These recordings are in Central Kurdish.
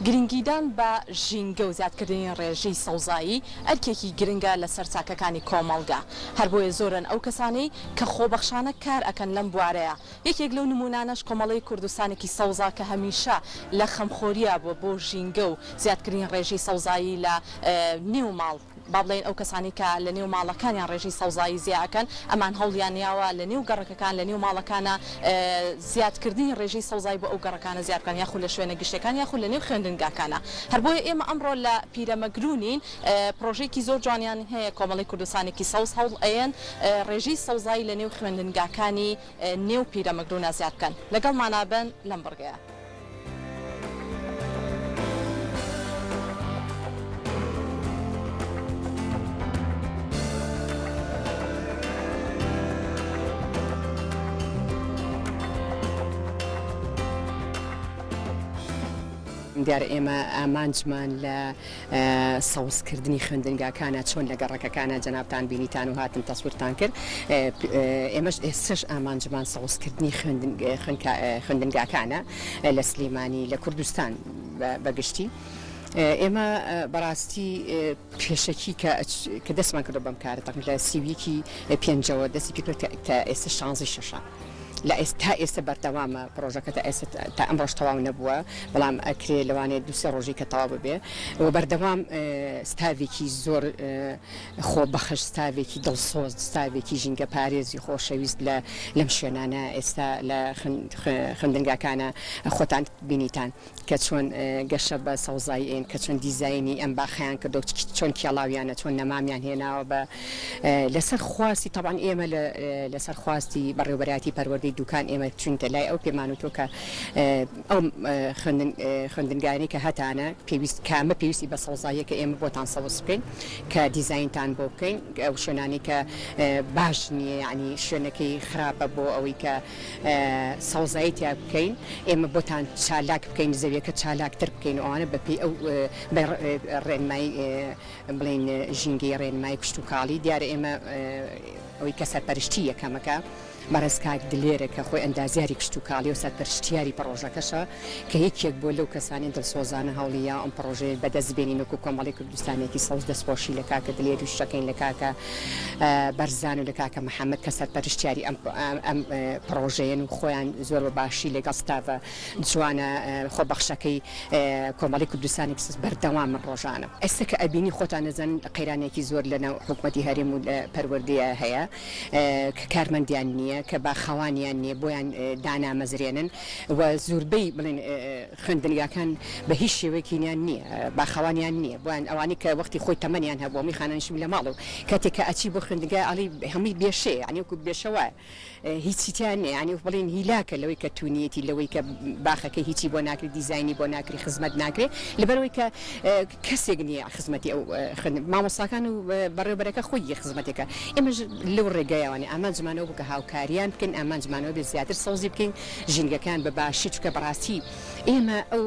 گرنگیدان بە ژینگە و زیادکردنی ڕێژەی سەوزایی ئەرکێکی گرنگە لە سەر چاکەکانی کۆمەڵگا هەر بۆیە زۆرن ئەو کەسانەی کە خۆبەخشانە کار ئەکەن لەم بوارەیە یەکێک لەو نمونانەش کۆمەڵی کوردستانێکی سەوزا کە هەمیشە لە خەمخۆریە بۆ ژینگە و زیادکردنی ڕێژەی سەوزایی لە نێو ماڵ با بڵێن ئەو کەسانی کە لە نێو ماڵەکانیان ڕێژەی سەوزایی زیاکەن ئەمان هەوڵیان نیاوە لە نێو گەڕەکەکان لە نێو ماڵەکانە زیادکردنی ڕێژەی سەوزایی بۆ ئەو گەڕەکانە زیادکان یاخود لە شوێنە گشتەکان یاخود لە نێو خوێندنگاکانە هەر بۆیە ئێمە ئەمڕۆ لە پیرەمەگرونین پرۆژێکی زۆر جوانیان هەیە کۆمەڵی کوردستانێکی سەوز هەوڵ ئەیەن ڕێژەی سەوزایی لە نێو خوێندنگاکانی نێو پیرەمەگرونە زیادکەن لەگەڵمانە بن لەم بڕگەیە. دیارە ئێمە ئامانجمان لە سەوزکردنی خوێندنگاکانە چۆن لە گەڕەکەکانە جەنابتان بینیتان و هاتن تەسوورتان کرد ئێمەش ئێستش ئامانجمان سەوزکردنی خوێندنگاکانە لە سلێمانی لە کوردستان بەگشتی ئێمە بەڕاستی پێشەکی کە دەستمان کردو بەم کارە تەقریباً لە سیویەکی پێنجەوە دەستی پێ کرد کە ئێستا شانزی شەشە لا ئێستا بەردەوامە پرۆژەکە تا ئەمڕۆژ تەواو نەبووە بەڵام ئەکرێ لەوانێت دوسێ ڕۆژی کە تەواو ببێ و بەردەوام ستاوێکی زۆر خۆبەخش ستاوێکی دڵسۆز ستاوێکی ژینگە پارێزی خۆشەویست لەم شوێنانە ئێستا لە خوێندنگاکانە خۆتان بینیتان کە چۆن گەشە بە سەوزاییین کە چۆن دیزایانی ئەم باخیان کردو چۆن کێڵاویانە چۆن نەمامیان هێناوە بە لەسەر خواستی تەبان ئێمە لەسەر خواستی بەڕێوەبەراتی پەروەردەی دوکان ئێمە چونتە لای ئەو پێمانوتۆ کە ئەو خوێندنگانی کە هەتانە کامە پێویستی بە سەوزاییە کە ئێمە بۆتان سەوز بکەین کە دیزاینتان بۆ بکەین ئەو شوێنانی کە باش نییە یعنی شوێنەکەی خراپە بۆ ئەوەی کە سەوزایی تیا بکەین ئێمە بۆتان چالاک بکەین زەویەکە چالاکتر بکەین ئەوانە بەپێی ئەو ڕێنمای بڵێن ژینگەی ڕێنمای کشت و کاڵی دیارە ئێمە ئەوەی کە سەرپەرشتی یەکەمەکە بەڕێزکاک دلێرە کە خۆی ئەندازیاری کشت و کاڵی و سەرپەرشتیاری پرۆژەکەشە کە یەکێک بۆ لەو کەسانی دڵسۆزانە هەوڵیە ئەم پرۆژەیە بەدەستبێنین وەکو کۆمەڵی کوردستانێکی سەوز دەستخۆشی لە کاکە دلێر و شەکەین لە کاکە بەرزان و لە کاکە محەممەد کە سەرپەرشتیاری ئەم پرۆژەیەن و خۆیان زۆر باشی لەگەڵ ستافە جوانە خۆبەخشەکەی کۆمەڵی کوردستانی بەردەوام من ڕۆژانە ئێستا کە ئەبینی خۆتان نەزان قەیرانێکی زۆر لەناو حکوومەتی هەرێم و پەروەردەیە هەیە کە کارمەندیان نییە کە باخەوانیان نییە بۆیان دانامەزرێنن و زۆربەی بڵێن خوێندنگاکان بە هیچ شێوەیەکییان نییە باخەوانیان نییە بۆیان ئەوانی کە وەختی خۆی تەمەنیان هەبوو میخانانشم لە ماڵ و کاتێک کە ئەچی بۆ خوێندنگا ئەڵی هەمووی بێشێ عنیوەکو بێشەوە هیچیتیان نیە عنی بڵێن هیلاکە لەوەی کە تونیەتی لەوەی کە باخەکە هیچی بۆ ناکری دیزایانی بۆ ناکری خزمەت ناکرێت لەبەرەوەی کە کەسێک نییە خزمەتی ئەو مامۆستاکان و بەڕێوەبەرەکە خۆی خزمەتێکە ئێمەش لەو ڕێگایەوەی ئامانجمانەوە بکە هاوکاریان بکەین ئامانجمانەوە بێ زیاتر سەوزی بکەین ژینگەکان بە باشی چکە بەڕاستی ئێمە ئەو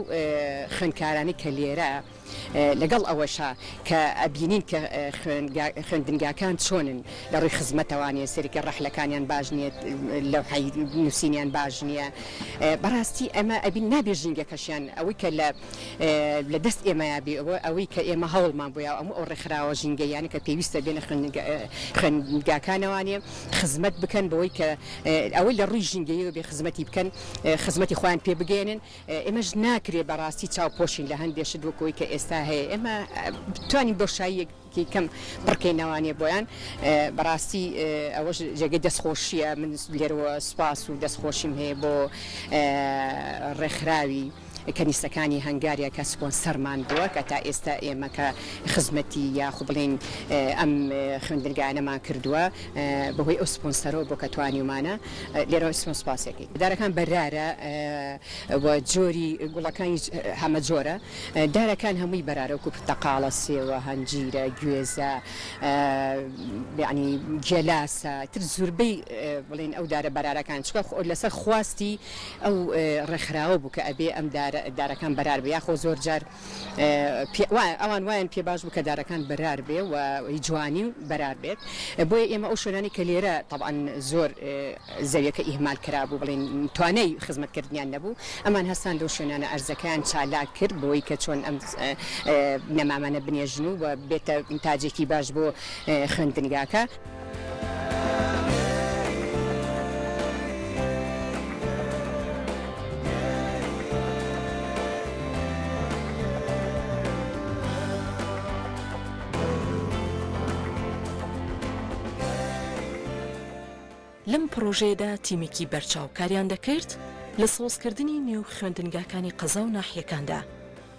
خوێندکارانی کە لێرە لەگەڵ ئەوەشا کە ئەبینین کە خوێندنگاکان چۆنن لە ڕووی خزمەتەوانێ سەرکە ڕەحلەکانیان باش نیە لەو نووسینیان باش نییە بەڕاستی ئەمە ئەبین نابێ ژینگەکەشیان ئەوەی کە لە دەست ئێمە یابێ ئەوەی کە ئێمە هەوڵمان بۆ ئەموو ئەو ڕێکخراوە ژینگەیانی کە پێویستە بێنە خوێندنگاکانەوانێ خزمەت بکەن بەوەی کە ئەوەی لە ڕووی ژینگەیەوە بێ خزمەتی بکەن خزمەتی خۆیان پێ بگەێنن ئێمەش ناکرێ بەڕاستی چاوپۆشین لە هەندێشت وەکەوەی کە ئێستا هەیە ئێمە بتوانین بۆشاییەکی کەم بڕکەینەوانێ بۆیان بەڕاستی ئەوەش جێگەی دەستخۆشیە من لێرەوە سوپاس و دەستخۆشیم هەیە بۆ ڕێکخراوی کەنیسەکانی هەنگاریا کە سپۆنسەرمان بووە کە تا ئێستا ئێمە کە خزمەتی یاخو بڵێن ئەم خوێندنگانەمان کردووە بەهۆی ئەو سپۆنسەرەوە بۆ کە توانیمانە لێرەوە سپاسێکی دارەکان بەرارە و جۆری گوڵەکانی هەمە جۆرە دارەکان هەمووی بەرارە وکو پرتەقاڵە سێوە هەنجیرە گوێزە یعنی گێلاسە تر زۆربەی بڵێن ئەو دارە بەرارەکان چکە لەسەر خواستی ئەو ڕێکخراوە بوو کە ئەبێ ئەم دارە دارەکان بەرار بێ یاخۆ زۆر جار ئەوان وایەن پێ باش بوو کە دارەکان بەرار بێ و جوانی و بەرار بێت بۆیە ئێمە ئەو شوێنانی کە لێرە طبعا زۆر زەویەکە ئیهمال کرابوو بڵێن توانەی خزمەتکردنیان نەبوو ئەمان هەستان لەو شوێنانە ئەرزەکەیان چالاک کرد بۆی کە چۆن ئەم نەمامانە بنێژن و بێتە تاجێکی باش بۆ خوێندنگاکە. لەم پرۆژەیەدا تیمێکی بەرچاو کاریان دەکرد لە سۆزکردنی نێو خوێندنگاکانی قەزا و ناحیەکاندا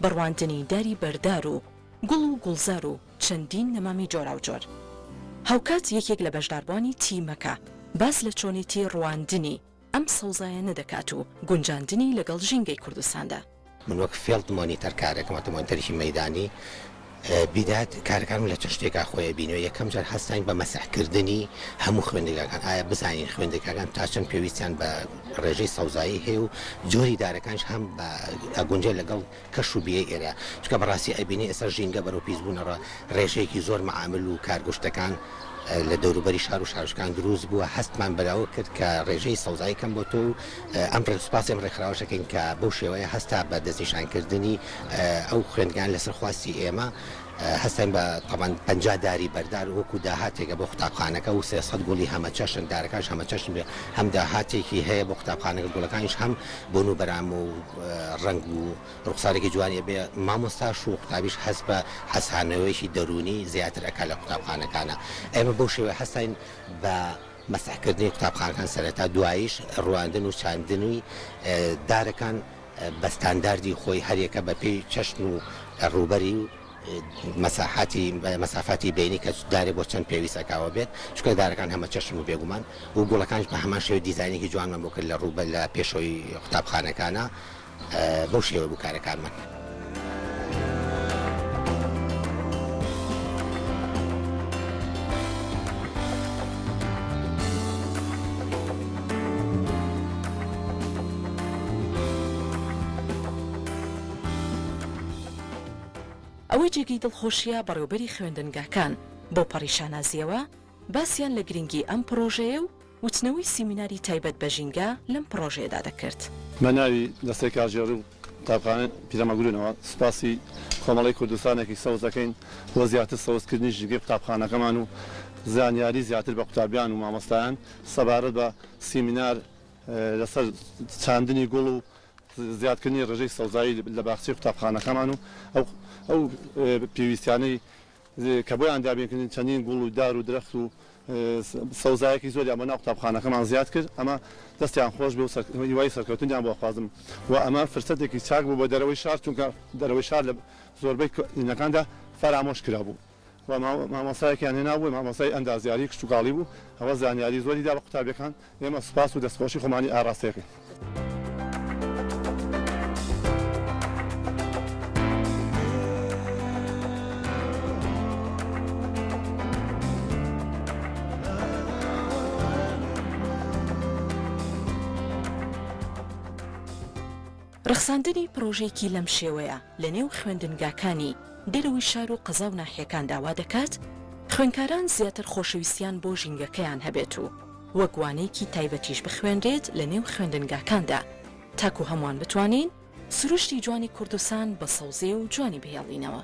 بڕواندنی داری بەردار و گوڵ و گوڵزار و چەندین نەمامی جۆرا و جۆر. هاوکات یەکێک لە بەشداربوانی تیمەکە باس لە چۆنیتی ڕواندنی ئەم سەوزایە نەدەکات و گونجاندنی لەگەڵ ژینگەی کوردستاندا. من وەک فێڵد مۆنیتەر کارێکم ئۆتۆمۆنیتەرێکی مەیدانی بیدات کارەکانم لە چ شتێکا خۆی بینەوە یەکەم جار هەستین بە مەسەحکردنی هەموو خوێندەکان ئایا بزانین خوێندەکان تا چەند پێویستیان بە ڕێژەی سەوزایی هەیە و جۆری دارەکانش هەم بە ئەگونجێ لەگەڵ کەش و بیە ئێرە چکە بەڕاستی ئەبینی ئێستا ژینگە بەرەو پیسبوونەوە ڕێژەیەکی زۆر مەعامل و کارگۆشتەکان لە دەوروبەری شار و شارشکان دروست بووە هەستمان بەراوە کرد کە ڕێژەی سەوزایی کەم بۆ تۆ ئەم ڕێسپاسیم ڕێکخراوەشەکەین کە بەو شێوەیە هەستا بە دەستنیشانکردنی ئەو خوێندگان لەسەر خواستی ئێمە هەستین بە تەمان 50 داری بەردار وەکو داهاتێکە بۆ قوتابخانەکە و 300 گوڵی هەمە چەشن دارەکانش هەمە چەشن بێ هەم داهاتێکی هەیە بۆ قوتابخانەکە گوڵەکانیش هەم بۆ و بەرام و ڕنگ و ڕوخسارێکی جوانیە بێ مامۆستاش و قوتابیش هەست بە حەسانەوەیکی دەرونی زیاتر ئەکا لە قوتابخانەکانە ئێمە بەو شێوە هەستین بە مەسەحکردنی قوتابخانەکان سەرەتا دواییش ڕواندن و چاندنی دارەکان بە ستانداردی خۆی هەرێکە بە پێی چەشن و ڕوبەری و مەسافاتی بینی کە دارێ بۆ چەند پێویستەکەوە بێت چکە دارەکان هەمە چەشم و بێگومان و گوڵەکانش بە هەمان شێوە دیزاینێکی جوانمان بۆ کرد لە ڕوبە لە پێشەوەی قوتابخانەکانە بەو شێوە بوو کارەکانمان. ئەوەی جێگەی دڵخۆشیە بەڕێوەبەری خوێندنگاکان بۆ پەڕیشانازیەوە باسییان لە گرنگی ئەم پرۆژەیە و وتنەوەی سیمیناری تایبەت بە ژینگە لەم پرۆژەیەدا دەکرد. بە ناوی دەستەی کارژێڕی و قوتابخانە پیرەمەگرونەوە سوپاسی کۆمەڵی کوردستانێکی سەوزەکەین بۆ زیاتر سەوزکردنی ژینگەی قوتابخانەکەمان و زانیاری زیاتر بە قوتابیان و مامۆستایان سەبارەت بە سیمینار لەسەر چاندنی گوڵ و زیادکردنی ڕێژەی سەوزایی لە باخچەی قوتابخانەکەمان و ئەو پێویستیانەی کە بۆیان دابینکردن چەندین گوڵ و دار و درەخت و سەوزایەکی زۆری ئەمە ناو قوتابخانەکەمان زیاد کرد ئەمە دەستیان خۆش بێ و هیوای سەرکەوتنیان بۆ خوازم و ئەمە فرسەتێکی چاک بوو بۆ دەرەوەی شار چونکە دەرەوەی شار لە زۆربەی ئینەکاندا فەرامۆش کرا بوو و مامۆستایەکیان هێنا بوو مامۆستای ئەندازیاری کشتتوکاڵی بوو ئەوە زانیاری زۆری دا بە قوتابیەکان ئێمە سوپاس و دەستخۆشی خۆمانی ئاراستەکەین. ڕخساندنی پرۆژێکی لەم شێوەیە لە نێو خوێندنگاکانی دەرەوەی شار و قەزا و ناحیەکان داوا دەکات خوێندکاران زیاتر خۆشەویستیان بۆ ژینگەکەیان هەبێت و وەگوانەیەکی تایبەتیش بخوێنرێت لە نێو خوێندنگاکاندا تاکو هەمووان بتوانین سروشتی جوانی کوردستان بە سەوزێ و جوانی بهێڵینەوە.